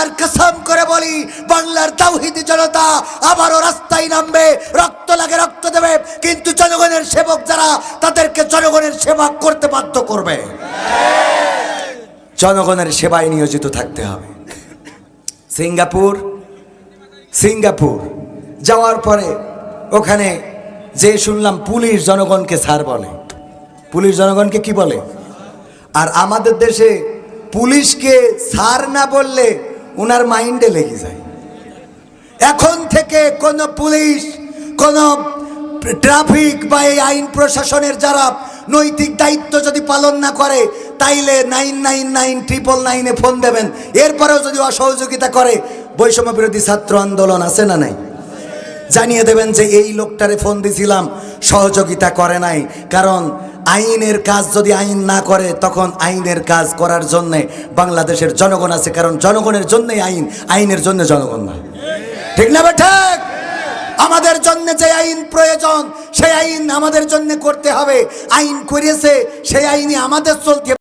আল্লাহর কসম করে বলি, বাংলার তাওহীদি জনতা আবারও রাস্তায় নামবে, রক্ত লাগে রক্ত দেবে, কিন্তু জনগণের সেবক যারা তাদেরকে জনগণের সেবা করতে বাধ্য করবে। জনগণের সেবায় নিয়োজিত থাকতে হবে। সিঙ্গাপুর যাওয়ার পরে ওখানে যে শুনলাম পুলিশ জনগণকে স্যার বলে। পুলিশ জনগণকে কি বলে? আর আমাদের দেশে পুলিশকে স্যার না বললে ওনার মাইন্ডে লেগে যায়। এখন থেকে কোন পুলিশ, কোন ট্রাফিক বা এই আইন প্রশাসনের যারা নৈতিক দায়িত্ব যদি পালন না করে, তাইলে 999-999-999 ফোন দেবেন। এরপরেও যদি অসহযোগিতা করে, বৈষম্য বিরোধী ছাত্র আন্দোলন আছে না নাই, জানিয়ে দেবেন যে এই লোকটারে ফোন দিছিলাম, সহযোগিতা করে নাই। কারণ আইনের কাজ যদি আইন না করে, তখন আইনের কাজ করার জন্যে বাংলাদেশের জনগণ আছে। কারণ জনগণের জন্যই আইন, আইনের জন্য জনগণ না। ঠিক না বা ঠিক? আমাদের জন্য যে আইন প্রয়োজন, সেই আইন আমাদের জন্য করতে হবে। আইন করেছে, সেই আইনই আমাদের চলতে